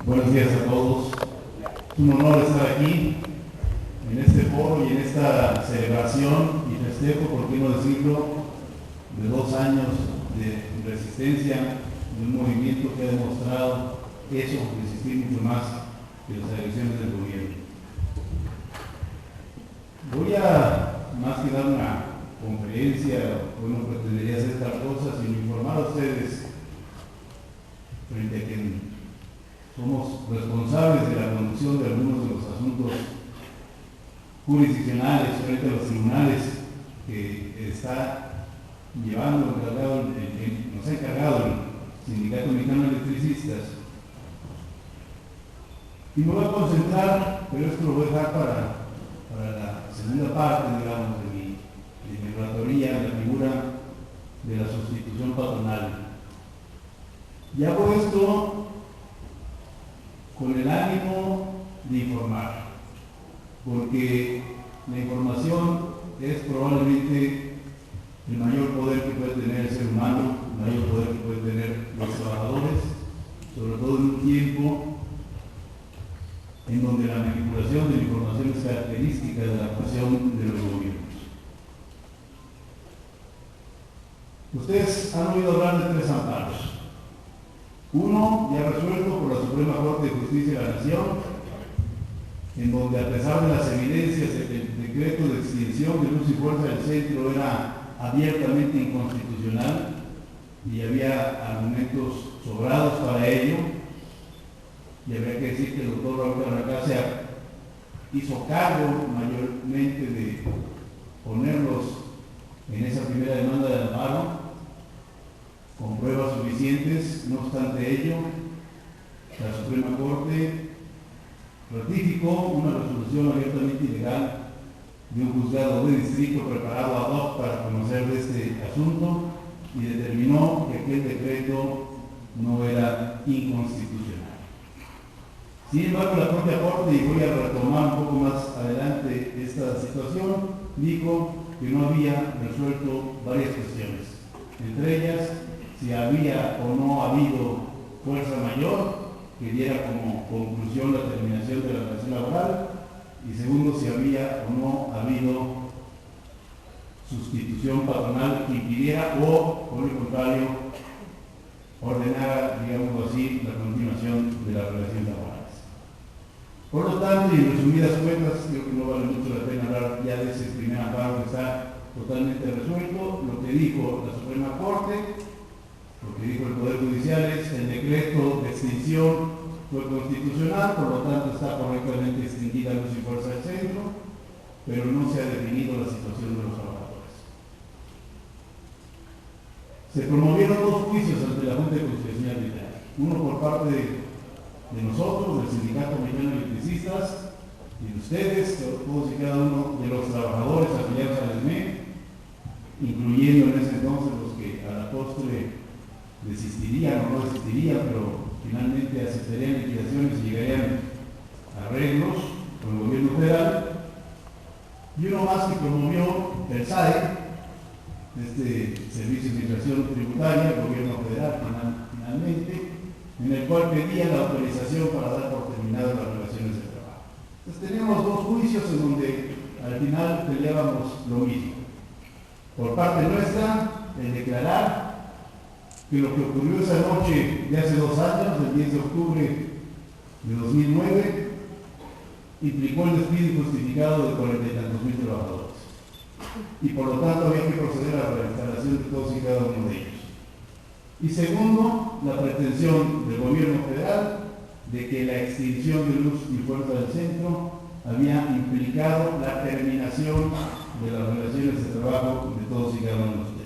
Buenos días a todos. Es un honor estar aquí en este foro y en esta celebración y festejo, por qué no decirlo, de 2 años de resistencia de un movimiento que ha demostrado eso, resistir mucho más que las agresiones del gobierno. Voy a, más que dar una conferencia, no pretendería hacer tal cosa, sino informar a ustedes frente a que somos responsables de la conducción de algunos de los asuntos jurisdiccionales frente a los tribunales que está llevando nos ha encargado el Sindicato Mexicano de Electricistas. Y me voy a concentrar, pero esto lo voy a dejar para la segunda parte, digamos, de mi relatoría, la figura de la sustitución patronal. Y hago esto con el ánimo de informar, porque la información es probablemente el mayor poder que puede tener el ser humano, el mayor poder que pueden tener los trabajadores, sobre todo en un tiempo en donde la manipulación de la información es característica de la actuación de los gobiernos. Ustedes han oído hablar de 3 amparos. Uno ya resuelto por la Suprema Corte de Justicia de la Nación, en donde a pesar de las evidencias de que el decreto de extinción de luz y fuerza del centro era abiertamente inconstitucional y había argumentos sobrados para ello, y habría que decir que el doctor Raúl Carracá hizo cargo mayormente de ponerlos en esa primera demanda de amparo con pruebas suficientes. No obstante ello, la Suprema Corte ratificó una resolución abiertamente ilegal de un juzgado de distrito preparado ad hoc para conocer de este asunto y determinó que aquel decreto no era inconstitucional. Sin embargo, la propia Corte, y voy a retomar un poco más adelante esta situación, dijo que no había resuelto varias cuestiones, entre ellas si había o no habido fuerza mayor que diera como conclusión la terminación de la relación laboral, y segundo, si había o no habido sustitución patronal que impidiera o, por el contrario, ordenara, digamos así, la continuación de las relaciones laborales. Por lo tanto, y en resumidas cuentas, creo que no vale mucho la pena hablar ya de ese primer amparo que está totalmente resuelto. Lo que dijo la Suprema Corte, lo que dijo el Poder Judicial es: el decreto de extinción fue constitucional, por lo tanto está correctamente extinguida luz y fuerza del centro, pero no se ha definido la situación de los trabajadores. Se promovieron 2 juicios ante la Junta de Conciliación Arbitral, uno por parte de nosotros, del Sindicato Mexicano de Electricistas, y de ustedes, todos y cada uno de los trabajadores afiliados al SME, incluyendo en ese entonces los que a la postre desistirían o no desistirían, pero finalmente aceptarían liquidaciones y llegarían a arreglos con el gobierno federal, y uno más que promovió el SAE, este Servicio de Administración Tributaria, el gobierno federal finalmente, en el cual pedía la autorización para dar por terminadas las relaciones de trabajo. Entonces teníamos 2 juicios en donde al final peleábamos lo mismo. Por parte nuestra, el declarar que lo que ocurrió esa noche de hace 2 años, el 10 de octubre de 2009, implicó el despido injustificado de 40 y tantos mil trabajadores. Y por lo tanto había que proceder a la reinstalación de todos y cada uno de ellos. Y segundo, la pretensión del gobierno federal de que la extinción de luz y fuerza del centro había implicado la terminación de las relaciones de trabajo de todos y cada uno de ustedes.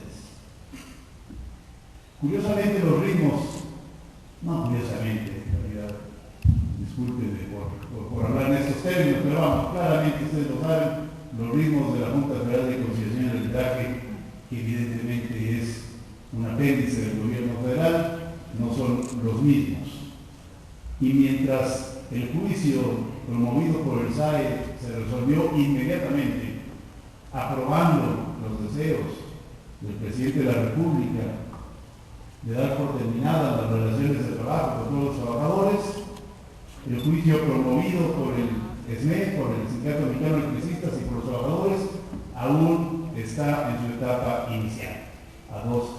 Curiosamente los ritmos, no curiosamente, en realidad, discúlpenme por hablar en estos términos, pero vamos, claramente ustedes lo saben, los ritmos de la Junta Federal de Conciliación y Arbitraje, que evidentemente es un apéndice del gobierno federal, no son los mismos. Y mientras el juicio promovido por el SAE se resolvió inmediatamente, aprobando los deseos del presidente de la República de dar por terminadas las relaciones de trabajo con todos los trabajadores, El juicio promovido por el SME, por el Sindicato Mexicano de Electricistas y por los trabajadores, aún está en su etapa inicial, a 2 años.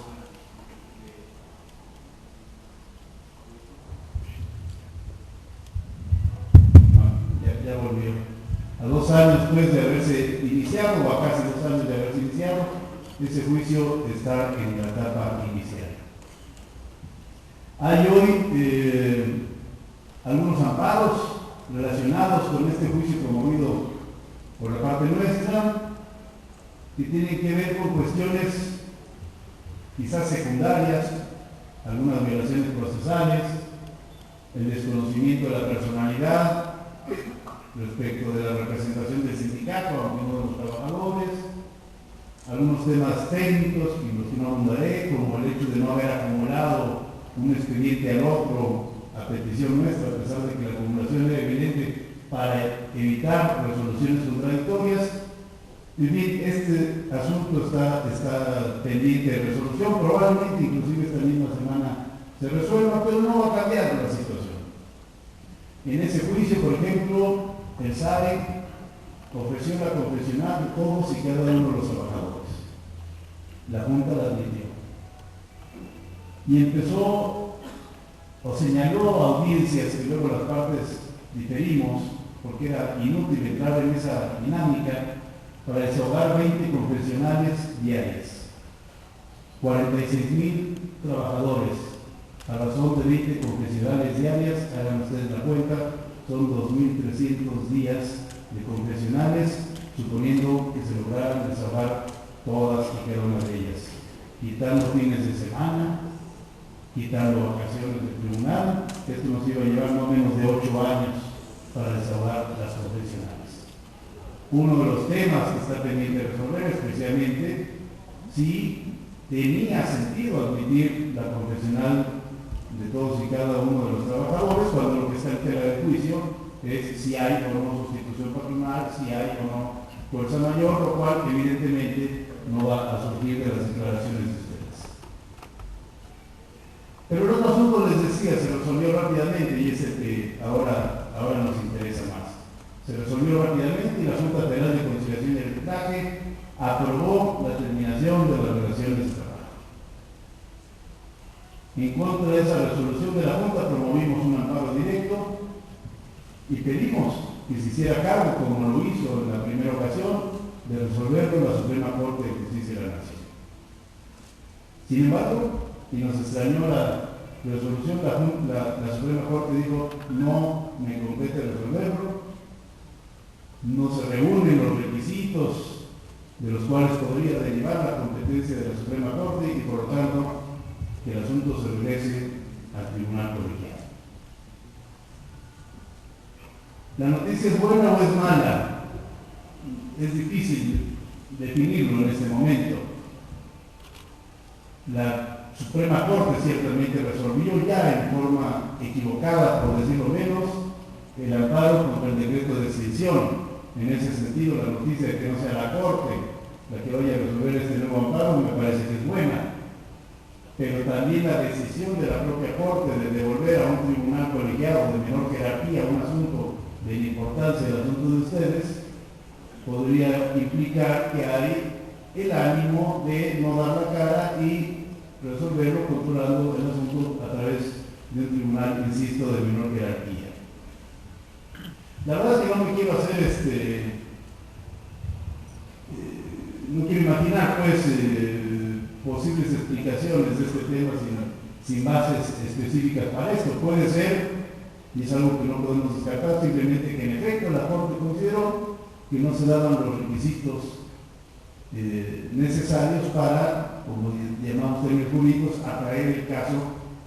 Ya volvió. A 2 años después de haberse iniciado, o a casi 2 años de haberse iniciado, ese juicio está en la etapa inicial. Hay hoy algunos amparos relacionados con este juicio promovido por la parte nuestra, que tienen que ver con cuestiones quizás secundarias, algunas violaciones procesales, el desconocimiento de la personalidad respecto de la representación del sindicato a uno de los trabajadores, algunos temas técnicos en los que no abundaré, como el hecho de no haber acumulado un expediente al otro a petición nuestra, a pesar de que la acumulación era evidente para evitar resoluciones contradictorias. En fin, este asunto está pendiente de resolución, probablemente inclusive esta misma semana se resuelva, pero no va a cambiar la situación. En ese juicio, por ejemplo, el SAE ofreció la confesional de todos y cada uno de los trabajadores. La Junta la admitió. Y empezó o señaló audiencias que luego las partes diferimos, porque era inútil entrar en esa dinámica, para desahogar 20 confesionales diarias. 46,000 trabajadores, a razón de 20 confesionales diarias, hagan ustedes la cuenta, son 2.300 días de confesionales, suponiendo que se lograran desahogar todas y cada una de ellas, quitando fines de semana, quitando vacaciones del tribunal. Esto nos iba a llevar no menos de 8 años para desahogar las confesionales. Uno de los temas que está pendiente de resolver es precisamente si tenía sentido admitir la confesional de todos y cada uno de los trabajadores, cuando lo que está en tela de juicio es si hay o no sustitución patronal, si hay o no fuerza mayor, lo cual evidentemente no va a surgir de las declaraciones de ustedes. Pero el otro asunto, les decía, se resolvió rápidamente y es el que ahora nos interesa más. Se resolvió rápidamente y la Junta Federal de Conciliación y Arbitraje aprobó la terminación de las relaciones de trabajo. En contra de esa resolución de la Junta promovimos un amparo directo y pedimos que se hiciera cargo, como lo hizo en la primera ocasión, de resolverlo la Suprema Corte de Justicia de la Nación. Sin embargo, y nos extrañó la resolución, la Suprema Corte dijo: no me compete resolverlo, no se reúnen los requisitos de los cuales podría derivar la competencia de la Suprema Corte y por lo tanto que el asunto se regrese al Tribunal Colegiado. ¿La noticia es buena o es mala? Es difícil definirlo en este momento. La Suprema Corte ciertamente resolvió ya en forma equivocada, por decirlo menos, el amparo contra el decreto de extinción. En ese sentido, la noticia de que no sea la Corte la que vaya a resolver este nuevo amparo me parece que es buena. Pero también la decisión de la propia Corte de devolver a un tribunal colegiado de menor jerarquía un asunto de la importancia del asunto de ustedes podría implicar que hay el ánimo de no dar la cara y resolverlo controlando el asunto a través de un tribunal, insisto, de menor jerarquía. La verdad es que no me quiero hacer no quiero imaginar pues posibles explicaciones de este tema sin bases específicas para esto. Puede ser, y es algo que no podemos descartar, simplemente que en efecto la Corte consideró que no se daban los requisitos necesarios para, como llamamos términos jurídicos, atraer el caso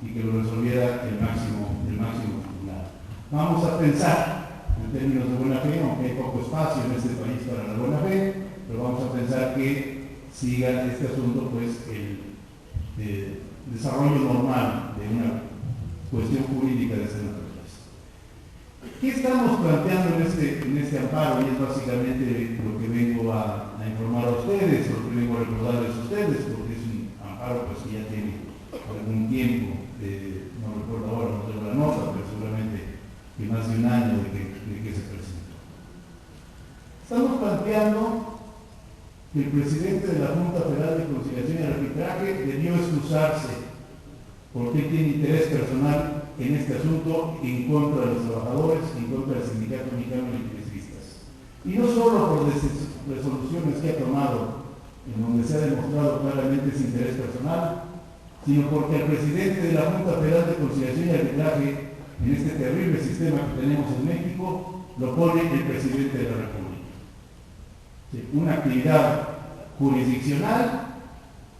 y que lo resolviera el máximo tribunal. Vamos a pensar en términos de buena fe, aunque hay poco espacio en este país para la buena fe, pero vamos a pensar que siga este asunto pues el desarrollo normal de una cuestión jurídica de esta naturaleza. ¿Qué estamos planteando en este amparo? Y es básicamente lo que vengo a informar a ustedes, lo que vengo a recordarles a ustedes, porque es un amparo pues, que ya tiene algún tiempo, no recuerdo ahora, no tengo la nota, pero seguramente que más de un planteando que el presidente de la Junta Federal de Conciliación y Arbitraje debió excusarse porque tiene interés personal en este asunto en contra de los trabajadores, en contra del Sindicato Mexicano de Electricistas. Y no solo por resoluciones que ha tomado, en donde se ha demostrado claramente ese interés personal, sino porque el presidente de la Junta Federal de Conciliación y Arbitraje, en este terrible sistema que tenemos en México, lo pone el presidente de la República. Sí, una actividad jurisdiccional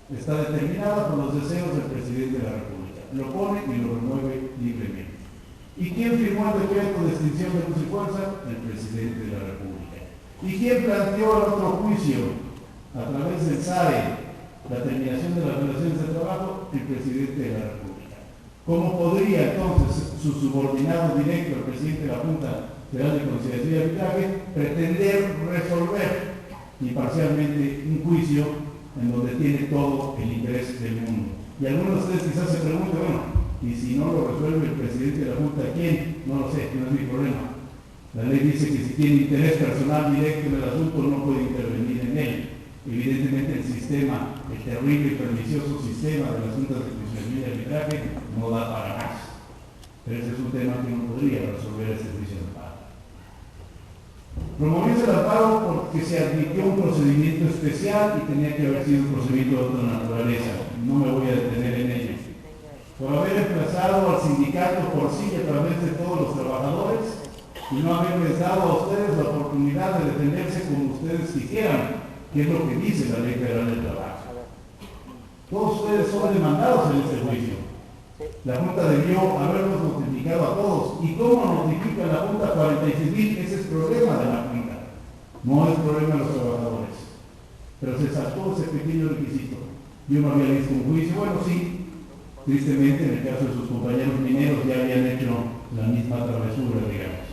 está determinada por los deseos del presidente de la República. Lo pone y lo remueve libremente. ¿Y quién firmó el decreto de extinción de luz y fuerza? El presidente de la República. ¿Y quién planteó el otro juicio a través del SAE la terminación de las relaciones de trabajo? El presidente de la República. ¿Cómo podría entonces su subordinado directo, el presidente de la Junta Federal de Conciliación y Arbitraje, pretender resolver imparcialmente un juicio en donde tiene todo el interés del mundo? Y algunos de ustedes quizás se pregunten, bueno, y si no lo resuelve el presidente de la Junta, ¿quién? No lo sé, no es mi problema. La ley dice que si tiene interés personal directo en el asunto no puede intervenir en él. Evidentemente el sistema, el terrible y pernicioso sistema de las juntas de conciliación y arbitraje no da para más. Pero ese es un tema que no podría resolver este juicio de amparo. Promovió el amparo porque se admitió un procedimiento especial y tenía que haber sido un procedimiento de otra naturaleza. No me voy a detener en ello. Por haber emplazado al sindicato por sí a través de todos los trabajadores y no haberles dado a ustedes la oportunidad de defenderse como ustedes quisieran, que es lo que dice la Ley Federal del Trabajo. Todos ustedes son demandados en este juicio. La Junta debió haberlos notificado a todos. ¿Y cómo notifica la Junta 46.000? Ese es problema de la Junta. No es problema de los trabajadores. Pero se saltó ese pequeño requisito. Yo no había visto un juicio. Bueno, sí. Tristemente, en el caso de sus compañeros mineros ya habían hecho la misma travesura, digamos.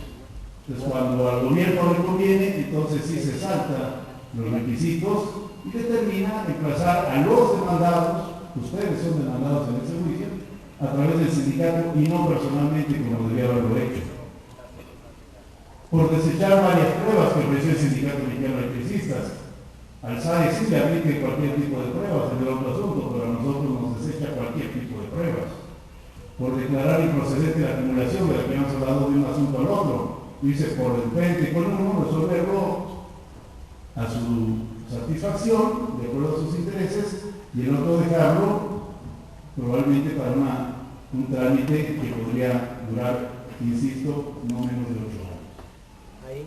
Entonces, cuando al gobierno le conviene, entonces sí se salta los requisitos y determina emplazar a los demandados, ustedes son demandados en ese juicio, a través del sindicato y no personalmente como debía haberlo hecho. Por desechar varias pruebas que ofreció el Sindicato Mexicano de Electricistas. Al SAE sí le aplique cualquier tipo de pruebas, es otro asunto, pero a nosotros nos desecha cualquier tipo de pruebas. Por declarar improcedente la acumulación de la que hemos hablado de un asunto al otro, dice por el frente con uno resolverlo a su satisfacción, de acuerdo a sus intereses, y el otro dejarlo probablemente para un trámite que podría durar, insisto, no menos de 8 años.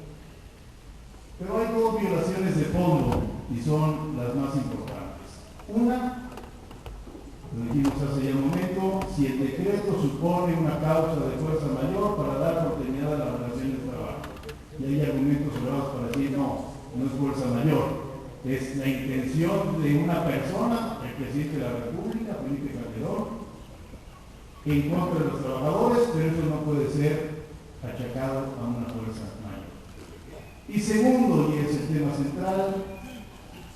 Pero hay dos violaciones de fondo y son las más importantes. Una, lo dijimos hace ya un momento, si el decreto supone una causa de fuerza mayor para dar por terminada la relación de trabajo. Y hay argumentos sobrados para decir no es fuerza mayor. Es la intención de una persona, el presidente de la República, Felipe Calderón, en contra de los trabajadores, pero eso no puede ser achacado a una fuerza mayor. Y segundo, y es el tema central,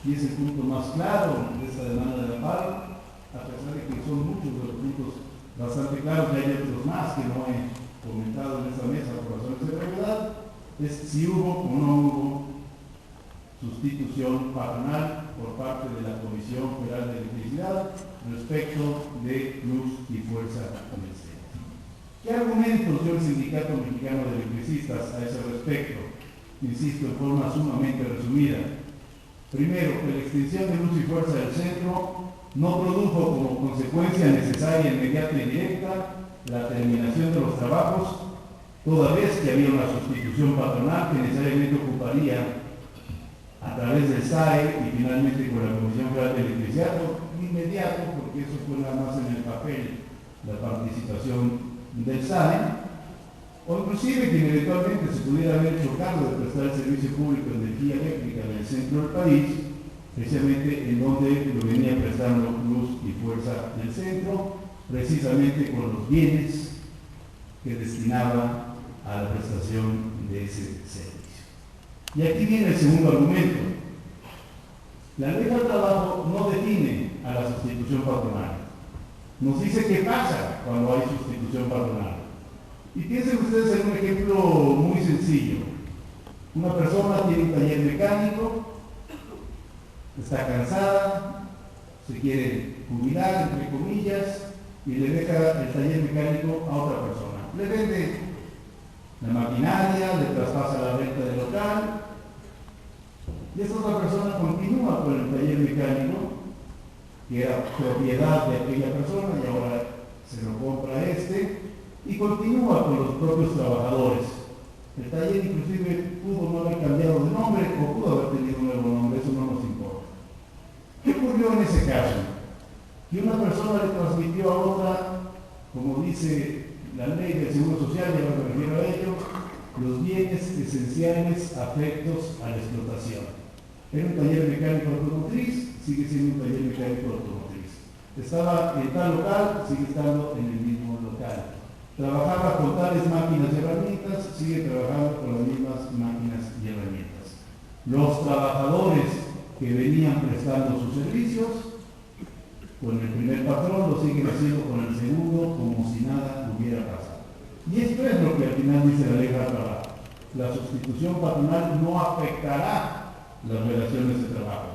y es el punto más claro de esta demanda de amparo, a pesar de que son muchos de los puntos bastante claros, y hay otros más que no he comentado en esta mesa por razones de brevedad, es si hubo o no hubo sustitución patronal por parte de la Comisión Federal de Electricidad respecto de luz y fuerza del centro. ¿Qué argumentos dio el Sindicato Mexicano de Electricistas a ese respecto? Insisto, en forma sumamente resumida. Primero, que la extinción de luz y fuerza del centro no produjo como consecuencia necesaria, inmediata y directa la terminación de los trabajos, toda vez que había una sustitución patronal que necesariamente ocuparía a través del SAE y finalmente con la Comisión Federal de Electricidad, inmediato, porque eso fue nada más en el papel, la participación del SAE, o inclusive que eventualmente se pudiera haber hecho cargo de prestar el servicio público de energía eléctrica en el centro del país, precisamente en donde lo venía prestando luz y fuerza del centro, precisamente con los bienes que destinaba a la prestación de ese servicio. Y aquí viene el segundo argumento. La ley del trabajo no define a la sustitución patronal. Nos dice qué pasa cuando hay sustitución patronal. Y piensen ustedes en un ejemplo muy sencillo. Una persona tiene un taller mecánico, está cansada, se quiere jubilar, entre comillas, y le deja el taller mecánico a otra persona. Le vende la maquinaria, le traspasa la renta del local, y esta otra persona continúa con el taller mecánico, que era propiedad de aquella persona, y ahora se lo compra y continúa con los propios trabajadores. El taller inclusive pudo no haber cambiado de nombre o pudo haber tenido un nuevo nombre, eso no nos importa. ¿Qué ocurrió en ese caso? Que una persona le transmitió a otra, como dice la ley del Seguro Social, ya me refiero a ello, los bienes esenciales afectos a la explotación. Era un taller mecánico automotriz, sigue siendo un taller mecánico automotriz. Estaba en tal local, sigue estando en el mismo local. Trabajaba con tales máquinas y herramientas, sigue trabajando con las mismas máquinas y herramientas. Los trabajadores que venían prestando sus servicios, con el primer patrón lo siguen haciendo con el segundo como si nada hubiera pasado. Y esto es lo que al final dice la ley de trabajo. La sustitución patronal no afectará las relaciones de trabajo.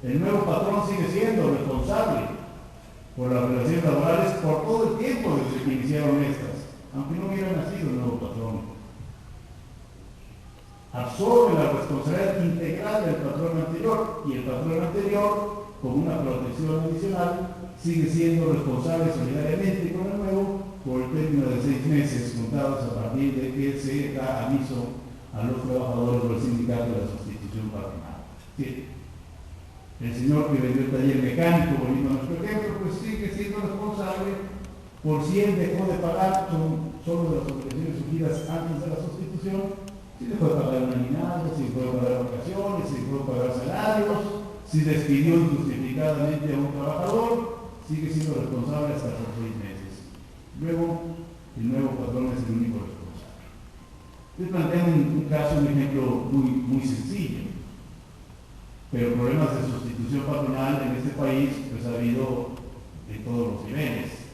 El nuevo patrón sigue siendo responsable por las relaciones laborales por todo el tiempo desde que iniciaron estas, aunque no hubiera nacido el nuevo patrón. Absorbe la responsabilidad integral del patrón anterior, y el patrón anterior, con una protección adicional, sigue siendo responsable solidariamente con el nuevo por el término de 6 meses contados a partir de que se da aviso a los trabajadores o al sindicato de la sustitución patronal. Sí. El señor que vendió el taller mecánico, volviendo a nuestro ejemplo, pues sigue siendo responsable por si él dejó de pagar, son solo de las obligaciones surgidas antes de la sustitución, si dejó de pagar un aguinaldo, si dejó de pagar vacaciones, si dejó de pagar salarios, si despidió injustificadamente a un trabajador, sigue siendo responsable hasta por 6 meses. Luego, el nuevo patrón es el único responsable. Les planteo un caso, un ejemplo muy sencillo. Pero problemas de sustitución patronal en este país pues ha habido en todos los niveles.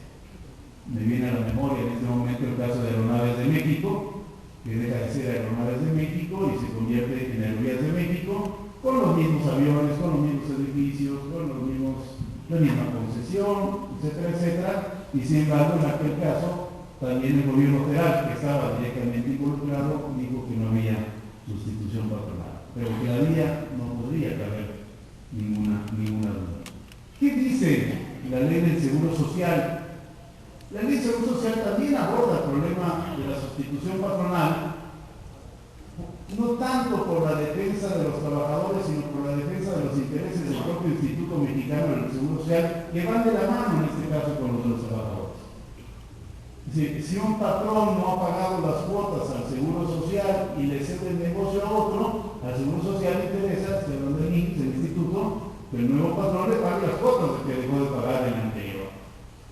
Me viene a la memoria en este momento el caso de Aeronaves de México, que deja de ser Aeronaves de México y se convierte en Aerolíneas de México, con los mismos aviones, con los mismos edificios, con la misma concesión, etcétera, etcétera. Y sin embargo, en aquel caso, también el gobierno federal, que estaba directamente involucrado, dijo que no había sustitución patronal. Pero que la vía no podría caber ninguna duda. ¿Qué dice la ley del Seguro Social? La ley del Seguro Social también aborda el problema de la sustitución patronal, no tanto por la defensa de los trabajadores, sino por la defensa de los intereses del propio Instituto Mexicano del Seguro Social, que van de la mano en este caso con los de los trabajadores. Es decir, si un patrón no ha pagado las cuotas al Seguro Social y le cede el negocio a otro, al Seguro Social le interesa, se lo del INSS, el instituto, que el nuevo patrón le pague las cuotas que dejó de pagar el anterior.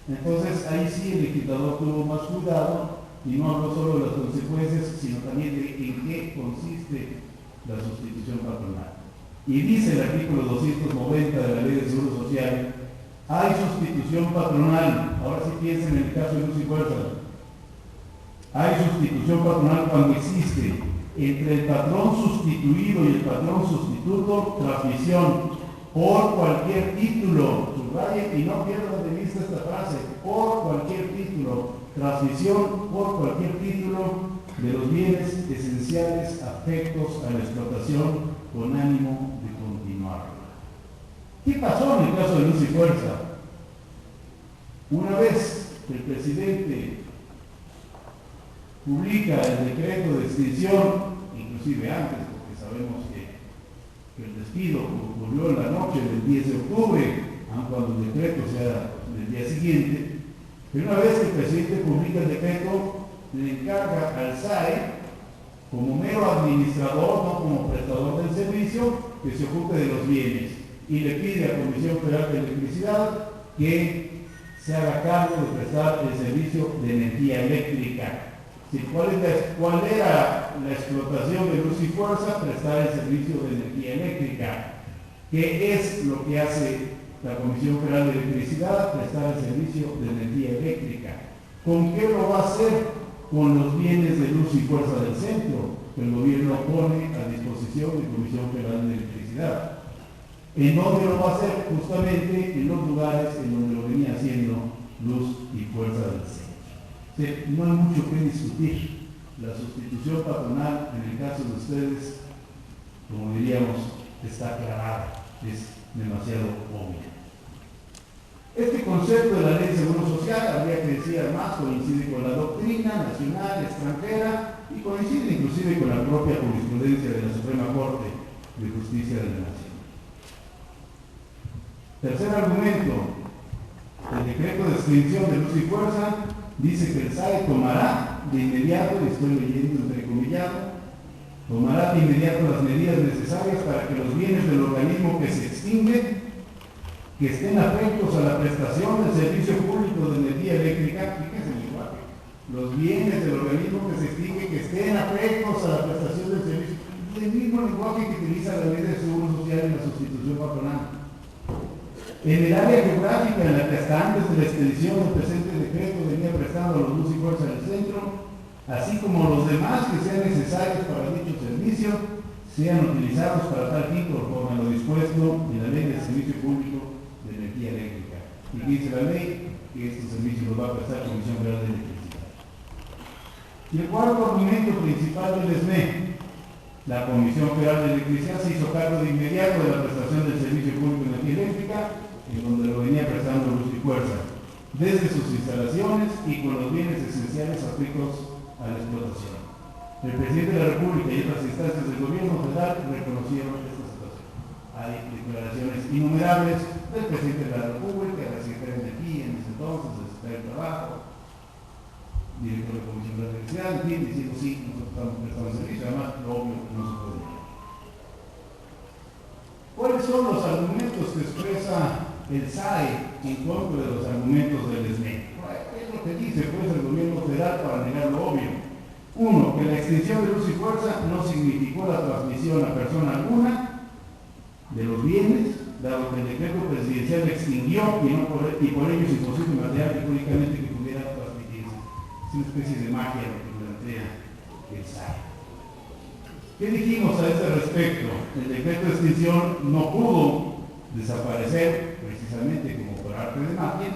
Entonces ahí sí el legislador tuvo más cuidado y no habló solo de las consecuencias, sino también de en qué consiste la sustitución patronal. Y dice el artículo 290 de la Ley del Seguro Social: hay sustitución patronal. Ahora sí piensen en el caso de Luz y Fuerza. Hay sustitución patronal cuando existe entre el patrón sustituido y el patrón sustituto transmisión por cualquier título, subrayen y no pierdan de vista esta frase, por cualquier título, transmisión por cualquier título de los bienes esenciales afectos a la explotación con ánimo de continuar. ¿Qué pasó en el caso de Luz y Fuerza? Una vez que el presidente publica el decreto de extinción, inclusive antes, porque sabemos que el despido ocurrió en la noche del 10 de octubre, aun cuando el decreto sea del día siguiente, pero una vez que el presidente publica el decreto, le encarga al SAE, como mero administrador, no como prestador del servicio, que se ocupe de los bienes, y le pide a la Comisión Federal de Electricidad que se haga cargo de prestar el servicio de energía eléctrica. ¿Cuál era la explotación de Luz y Fuerza? Prestar el servicio de energía eléctrica. ¿Qué es lo que hace la Comisión Federal de Electricidad? Prestar el servicio de energía eléctrica. ¿Con qué lo va a hacer? con los bienes de luz y fuerza del centro que el gobierno pone a disposición de Comisión Federal de Electricidad. ¿En dónde lo va a hacer? Justamente en los lugares en donde lo venía haciendo luz y fuerza del centro. O sea, no hay mucho que discutir. La sustitución patronal, en el caso de ustedes, como diríamos, está aclarada, es demasiado obvio. Este concepto de la ley de seguro social, habría que decir más, coincide con la doctrina nacional, extranjera, y coincide inclusive con la propia jurisprudencia de la Suprema Corte de Justicia de la Nación. Tercer argumento, el decreto de extinción de luz y fuerza dice que el SAE tomará de inmediato, y estoy leyendo entrecomillado, tomará de inmediato las medidas necesarias para que los bienes del organismo que se extingue, que estén afectos a la prestación del servicio público de energía eléctrica, fíjense el lenguaje, los bienes del organismo que se extingue, que estén afectos a la prestación del servicio, el mismo lenguaje que utiliza la ley de seguro social y la sustitución patronal. En el área geográfica en la que hasta antes de la expedición del presente decreto venía prestando los luz y fuerza del centro, así como los demás que sean necesarios para dicho servicio, sean utilizados para tal fin conforme a lo dispuesto en la ley del servicio público de energía eléctrica. Y dice la ley que este servicio lo va a prestar la Comisión Federal de Electricidad. Y el cuarto argumento principal del ESME, la Comisión Federal de Electricidad se hizo cargo de inmediato de la prestación del servicio público de energía eléctrica, en donde lo venía prestando luz y fuerza, desde sus instalaciones y con los bienes esenciales afectos a la explotación. El presidente de la República y otras instancias del gobierno federal reconocieron esta situación. Hay declaraciones innumerables del presidente de la República, de la Secretaría de Energía en ese entonces, del Secretario de Trabajo, director de la Comisión de Electricidad, en fin, diciendo sí, nosotros estamos prestando servicio, además lo obvio que no se puede negar. ¿Cuáles son los argumentos que expresa el SAE en contra de los argumentos del ESME? ¿Qué es lo que dice pues el gobierno federal para negar lo obvio? Uno, que la extinción de luz y fuerza no significó la transmisión a persona alguna de los bienes, dado que el decreto presidencial extinguió y por ello es imposible material y únicamente que pudiera transmitirse. Es una especie de magia lo que plantea el SAE. ¿Qué dijimos a este respecto? El decreto de extinción no pudo desaparecer, precisamente como por arte de magia,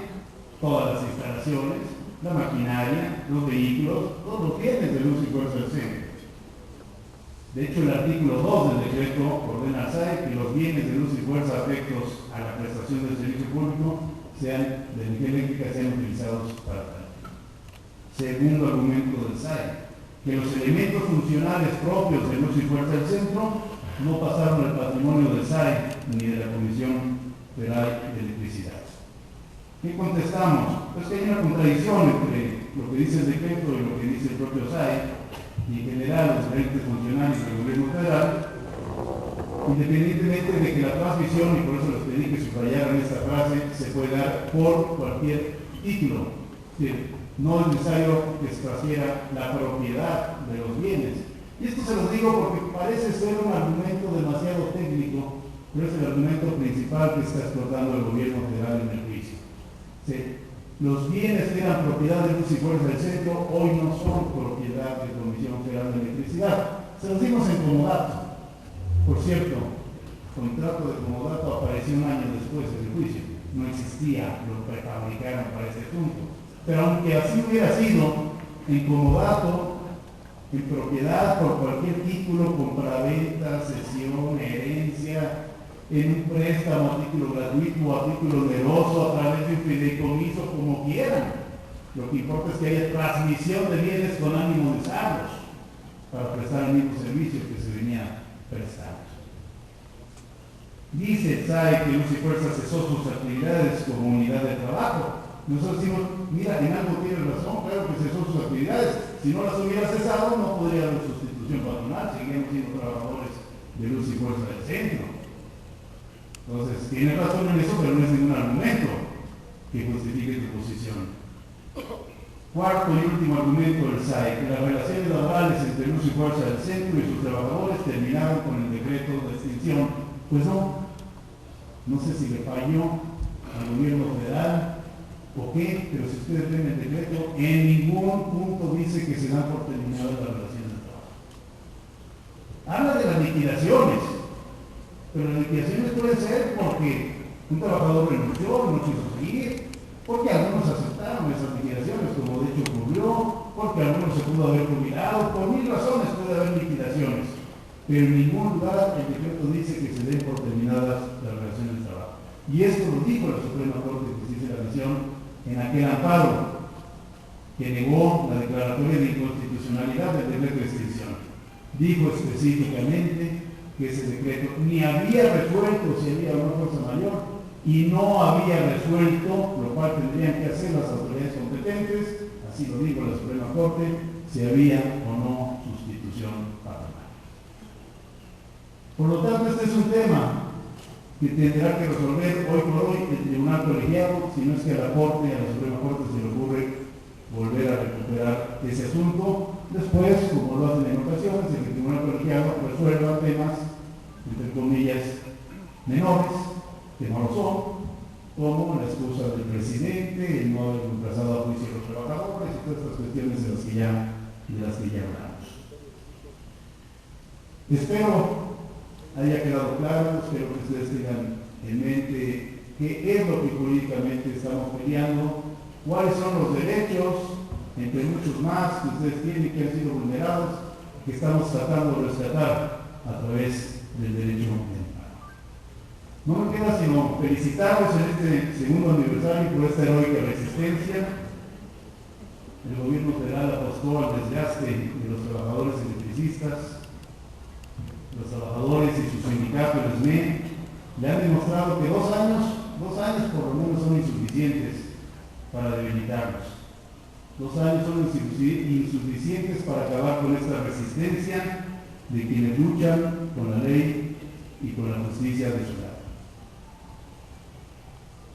todas las instalaciones, la maquinaria, los vehículos, todos los bienes de luz y fuerza del centro. De hecho, el artículo 2 del decreto ordena al SAE que los bienes de luz y fuerza afectos a la prestación del servicio público sean de energía eléctrica sean utilizados para tal. Segundo argumento del SAE, que los elementos funcionales propios de luz y fuerza del centro no pasaron al patrimonio del SAE ni de la Comisión Federal de Electricidad. ¿Qué contestamos? Pues que hay una contradicción entre lo que dice el decreto y lo que dice el propio SAE, y en general los diferentes funcionarios del gobierno federal, independientemente de que la transmisión, y por eso les pedí que subrayaran esta frase, se puede dar por cualquier título. Es decir, no es necesario que se transfiera la propiedad de los bienes. Y esto se lo digo porque parece ser un argumento demasiado técnico, pero es el argumento principal que está explotando el gobierno federal en el juicio. Sí. Los bienes que eran propiedad de luz y fuerza del centro hoy no son propiedad de la Comisión Federal de Electricidad. Se los dimos en comodato. Por cierto, el contrato de comodato apareció un año después del juicio. No existía, lo prefabricaron para este punto. Pero aunque así hubiera sido, en comodato, en propiedad por cualquier título, compraventa, cesión, herencia, en un préstamo a título gratuito o a título oneroso, a través de un fideicomiso, como quieran. Lo que importa es que haya transmisión de bienes con ánimo de usarlos para prestar el mismo servicio que se venía prestando. Dice el SAE que Luz y Fuerza cesó sus actividades como unidad de trabajo. Nosotros decimos, mira, en algo tiene razón, claro que cesó sus actividades. Si no las hubiera cesado, no podría haber sustitución patronal, seguiríamos siendo trabajadores de Luz y Fuerza del centro. Entonces, tiene razón en eso, pero no es ningún argumento que justifique tu posición. Cuarto y último argumento del SAE, que las relaciones laborales entre Luz y Fuerza del centro y sus trabajadores terminaron con el decreto de extinción. Pues no sé si le falló al gobierno federal ¿O qué? Pero si ustedes ven el decreto, en ningún punto dice que se dan por terminadas las relaciones de trabajo. Habla de las liquidaciones, pero las liquidaciones pueden ser porque un trabajador renunció, no quiso seguir, porque algunos aceptaron esas liquidaciones, como de hecho ocurrió, porque algunos se pudo haber jubilado, por 1000 razones puede haber liquidaciones, pero en ningún lugar el decreto dice que se den por terminadas las relaciones de trabajo. Y esto lo dijo la Suprema Corte de Justicia de la Nación en aquel amparo que negó la declaratoria de inconstitucionalidad del decreto de extinción. Dijo específicamente que ese decreto ni había resuelto si había una fuerza mayor y no había resuelto, lo cual tendrían que hacer las autoridades competentes, así lo dijo la Suprema Corte, si había o no sustitución patronal. Por lo tanto, este es un tema que tendrá que resolver hoy por hoy el Tribunal Colegiado, si no es que a la Corte, a la Suprema Corte se le ocurre volver a recuperar ese asunto. Después, como lo hacen en ocasiones, el Tribunal Colegiado resuelva temas, entre comillas, menores, que no lo son, como la excusa del presidente, el no haber reemplazado a juicio a los trabajadores y todas estas cuestiones de las que ya hablamos. Espero haya quedado claro, espero que ustedes tengan en mente qué es lo que jurídicamente estamos peleando, cuáles son los derechos, entre muchos más, que ustedes tienen que han sido vulnerados, que estamos tratando de rescatar a través del derecho ambiental. No me queda sino felicitarlos en este segundo aniversario por esta heroica resistencia. El gobierno federal apostó al desgaste de los trabajadores electricistas. Los trabajadores y sus sindicatos, el SME, le han demostrado que 2 años por lo menos son insuficientes para debilitarlos. 2 años son insuficientes para acabar con esta resistencia de quienes luchan con la ley y con la justicia de su lado.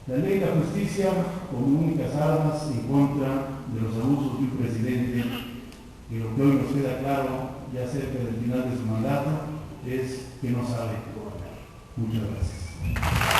La ley y la justicia como únicas armas en contra de los abusos de un presidente que lo que hoy nos queda claro, ya cerca del final de su mandato, es que no sabe gobernar. Muchas gracias.